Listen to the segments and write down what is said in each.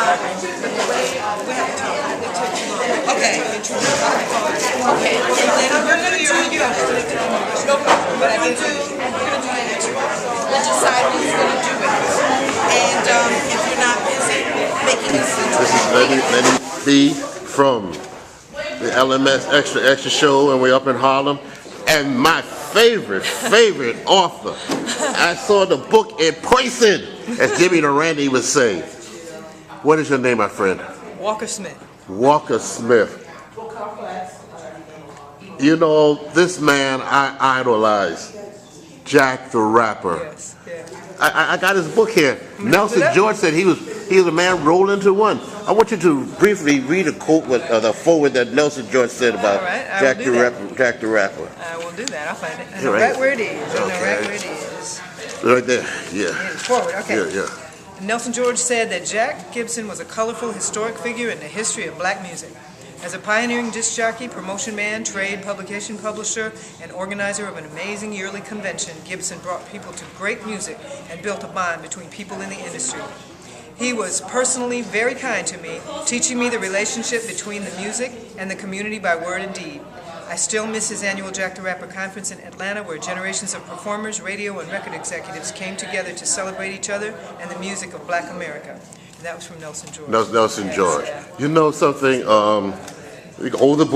Okay. Okay. I'm going to do you. No problem. But we're going to do it. We'll decide who's going to do it. And if you're not busy, making a This is Lenny B from the LMS Extra Show, and we're up in Harlem. And my favorite author, I saw the book in person, as Jimmy Durante would say. What is your name, my friend? Walker Smith. Walker Smith. You know, this man I idolize, Jack the Rapper. Yes. Yeah. I got his book here. Nelson George said he was a man rolled into one. I want you to briefly read a quote with the forward that Nelson George said about Jack the Rapper. I will do that. I'll find it. I know right where it is. I know right where it is. Right there. Yeah. Forward. Okay. Yeah. Nelson George said that Jack Gibson was a colorful, historic figure in the history of black music. As a pioneering disc jockey, promotion man, trade, publication publisher, and organizer of an amazing yearly convention, Gibson brought people to great music and built a bond between people in the industry. He was personally very kind to me, teaching me the relationship between the music and the community by word and deed. I still miss his annual Jack the Rapper conference in Atlanta, where generations of performers, radio, and record executives came together to celebrate each other and the music of black America. And that was from Nelson George. Nelson George. You know something? Hold the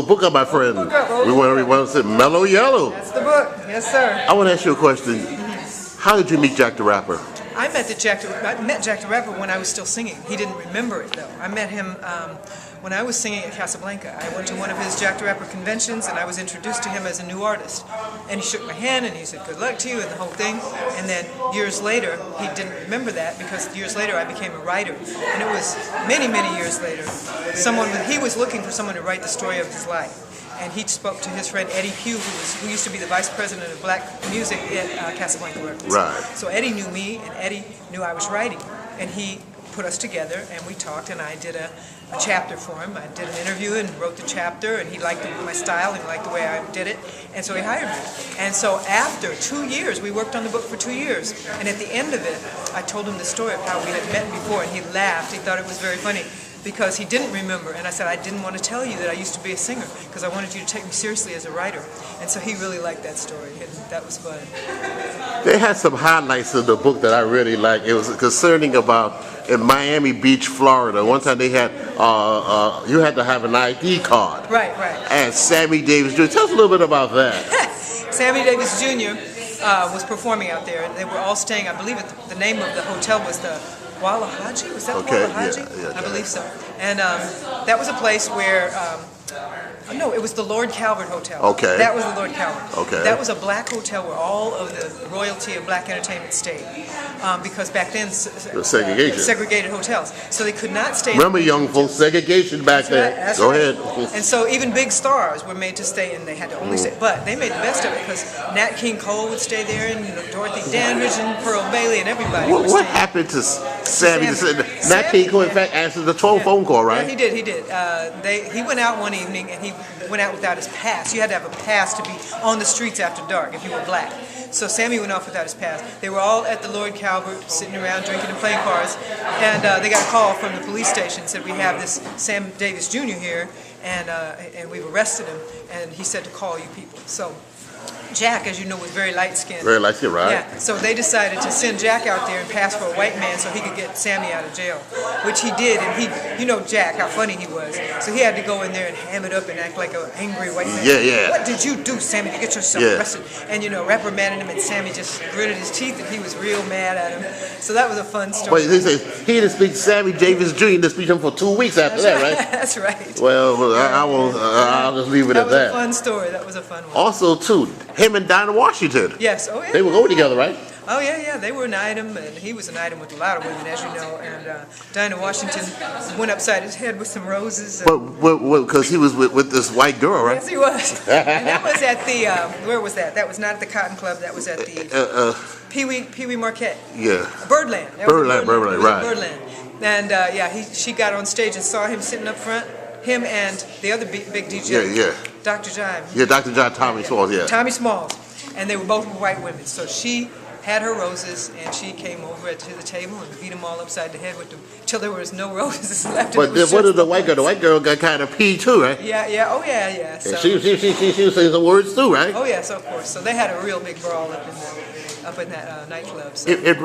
book up, my friend. We want to say Mellow Yellow. That's the book. Yes, sir. I want to ask you a question. How did you meet Jack the Rapper? I met Jack the Rapper when I was still singing. He didn't remember it, though. I met him when I was singing at Casablanca. I went to one of his Jack the Rapper conventions, and I was introduced to him as a new artist. And he shook my hand, and he said, "Good luck to you," and the whole thing. And then years later, he didn't remember that, because years later I became a writer. And it was many, many years later, he was looking for someone to write the story of his life. And he spoke to his friend Eddie Pugh, who used to be the vice president of black music at Casablanca Records. Right. So Eddie knew me, and Eddie knew I was writing. And he put us together, and we talked, and I did a chapter for him. I did an interview and wrote the chapter, and he liked my style, and he liked the way I did it, and so he hired me. And so after 2 years, we worked on the book for 2 years, and at the end of it, I told him the story of how we had met before, and he laughed. He thought it was very funny, because he didn't remember, and I said, I didn't want to tell you that I used to be a singer, because I wanted you to take me seriously as a writer. And so he really liked that story, and that was fun. They had some highlights in the book that I really liked. It was concerning about in Miami Beach, Florida. One time they had, you had to have an ID card. Right. And Sammy Davis Jr. Tell us a little bit about that. Sammy Davis Jr. Was performing out there, and they were all staying, I believe the name of the hotel was the Walla Haji? Was that Walla Haji? Yeah, I believe so. And that was a place where, no, it was the Lord Calvert Hotel. Okay. That was the Lord Calvert. Okay. That was a black hotel where all of the royalty of black entertainment stayed. Because back then, segregated hotels. So they could not stay. Remember, young folks, segregation back then. That's Go right. ahead. And so even big stars were made to stay, and they had to only stay. But they made the best of it, because Nat King Cole would stay there, and Dorothy Dandridge and Pearl Bailey and everybody. What happened to Sammy? Nat King Cole, in fact, answered the phone call, right? Yeah, he did. He went out one evening, and he went out without his pass. You had to have a pass to be on the streets after dark if you were black. So Sammy went off without his pass. They were all at the Lord Calvert, sitting around drinking and playing cards, and they got a call from the police station, said, "We have this Sam Davis Jr. here, and we've arrested him," and he said to call you people. So Jack, as you know, was very light-skinned. Very light-skinned, right? Yeah, so they decided to send Jack out there and pass for a white man so he could get Sammy out of jail, which he did, and you know Jack, how funny he was. So he had to go in there and ham it up and act like an angry white man. Yeah. What did you do, Sammy, to get yourself arrested? And, reprimanded him, and Sammy just gritted his teeth, and he was real mad at him. So that was a fun story. Wait, they say he didn't speak Sammy Davis Jr. didn't speak to him for 2 weeks after that, right? That's right. Well, I'll just leave it at that. That was a fun story. That was a fun one. Also, too, him and Dinah Washington. Yes, oh yeah. They were going together, right? Oh yeah, they were an item, and he was an item with a lot of women, as you know. And Dinah Washington went upside his head with some roses. Because he was with this white girl, right? Yes, he was. And that was at the where was that? That was not at the Cotton Club. That was at the Pee Wee Marquette. Yeah. Birdland. Birdland, right. Birdland. And she got on stage and saw him sitting up front. Him and the other big DJ. Yeah. Dr. Jive. Yeah, Dr. John Tommy Smalls. Yeah. Tommy Smalls. And they were both white women. So she had her roses, and she came over to the table and beat them all upside the head with them till there was no roses left. But then what did the white girl? The white girl got kind of pee too, right? Yeah, yeah, oh yeah, yeah. So, And she was saying some words too, right? oh yes, of course. So they had a real big brawl up in that nightclub. So. In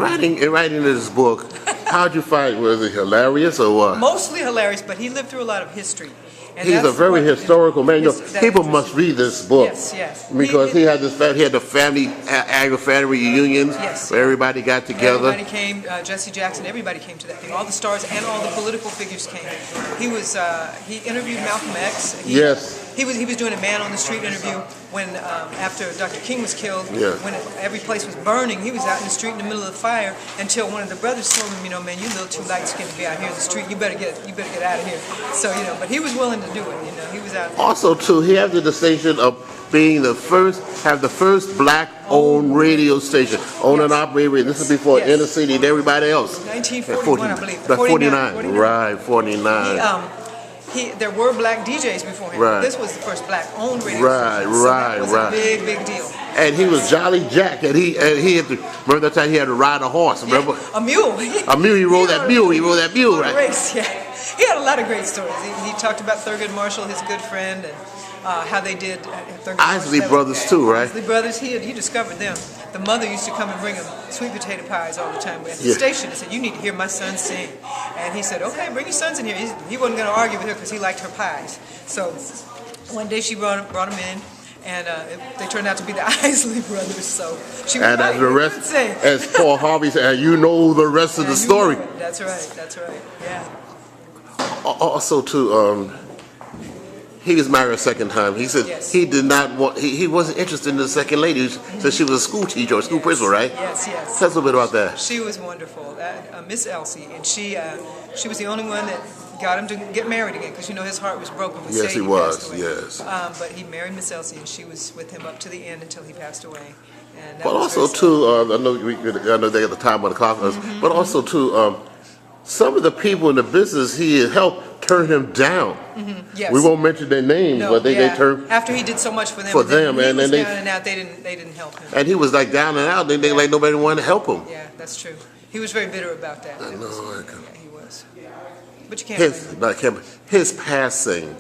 writing this book, how'd you find? Was it hilarious or what? Mostly hilarious, but he lived through a lot of history. And He's a that's very what- historical man. You know, that people interests must me. read this book. Yes, yes. Because he had the family annual family reunions Yes. where everybody got together. Everybody came, Jesse Jackson, everybody came to that thing. All the stars and all the political figures came. He interviewed Malcolm X. Yes. He was doing a man on the street interview when after Dr. King was killed. Yeah. When every place was burning, he was out in the street in the middle of the fire until one of the brothers told him, man, you a little too light skinned to be out here in the street. You better get out of here. So but he was willing to do it. He was out there. Also, too, he had the distinction of being the first black-owned radio station, owned and operated. This is before Yes. Inner City and everybody else. 1941, I believe. 49. Right, 49. There were black DJs before him. Right. This was the first black-owned radio Right, station. So right, that was right. a big, big deal. And he was Jolly Jack, and he had to remember that time he had to ride a horse. Remember? A mule. A mule. He rode that mule. He rode that mule, On a right? race, yeah. He had a lot of great stories. He talked about Thurgood Marshall, his good friend, and how they did. Thurgood Isley Marshall. brothers too, right? Isley brothers. He discovered them. The mother used to come and bring him sweet potato pies all the time. At the Yeah. station, and said, "You need to hear my son sing." And he said, "Okay, bring your sons in here." He wasn't going to argue with her because he liked her pies. So one day she brought him in. And they turned out to be the Isley brothers, so she was And right. as the They rest, could sing. as Paul Harvey said, you know the rest of the And you story. know it. That's right, yeah. Also, too, he was married a second time. He said Yes. he did not want. He wasn't interested in the second lady. He said she was a school teacher or school principal, right? Yes, yes. Tell us a little bit about that. She was wonderful, Miss Elsie, and she was the only one that got him to get married again because his heart was broken when Yes, Sadie he was. passed away. Yes. But he married Miss Elsie, and she was with him up to the end until he passed away. And that But was also very too, I know they got the time on the clock. But also too, some of the people in the business he had helped turn him down. sad. Yes. We won't mention their names, No, but they yeah. turned. After he did so much for them, For and then them, he and was then they- down and out. They didn't help him. And he was like down and out. They like nobody wanted to help him. Yeah, that's true. He was very bitter about that. I know. Yeah, he was. But you can't blame him. His passing.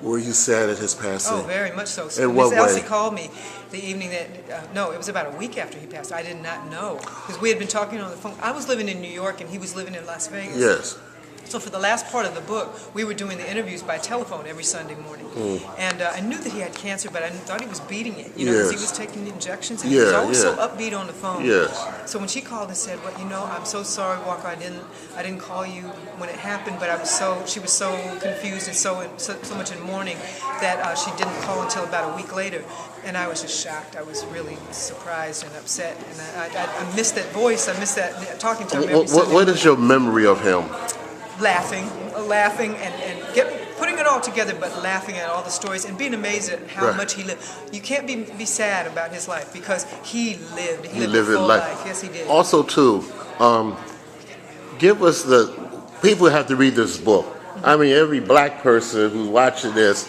Were you sad at his passing? Oh, very much so. In what Miss Elsie way? called me the evening that, no, it was about a week after he passed. I did not know because we had been talking on the phone. I was living in New York and he was living in Las Vegas. Yes. So for the last part of the book, we were doing the interviews by telephone every Sunday morning. And I knew that he had cancer, but I thought he was beating it, because he Yes. was taking the injections. And he was Yeah, always so yeah. upbeat on the phone. Yes. So when she called and said, "Well, I'm so sorry, Walker. I didn't call you when it happened, but she was so confused and so much in mourning that she didn't call until about a week later." And I was just shocked. I was really surprised and upset. And I missed that voice. I missed that talking to him every Sunday. What is your memory of him? Laughing and putting it all together, but laughing at all the stories and being amazed at how Right. much he lived. You can't be sad about his life because he lived. He He lived lived a his full life. life. Yes, he did. Also, too, give us people have to read this book. I mean, every black person who's watching this.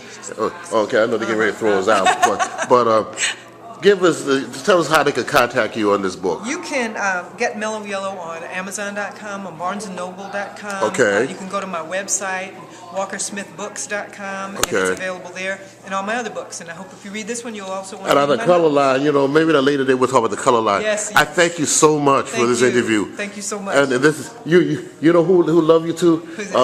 Okay, I know they're getting ready to throw us out, but tell us how they could contact you on this book. You can get Mellow Yellow on Amazon.com, on BarnesandNoble.com. Okay. You can go to my website, WalkerSmithBooks.com, and Okay. it's available there, and all my other books. And I hope if you read this one, you'll also want And to on read the my color book. line, maybe the later day we'll talk about the color line. Yes, I yes. thank you so much for Thank this you. interview. Thank you so much. And this is you know who love you too? Who's that?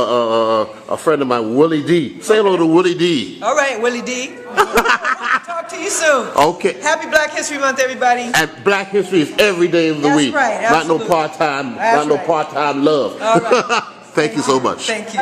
A friend of mine, Willie D. Say hello to Willie D. All right, Willie D. Talk to you soon. Okay. Happy Black History Month, everybody. And Black History is every day of the That's week. right, Not no absolutely. part-time, That's not no right. part-time love. All right. Thank you so much. Thank you.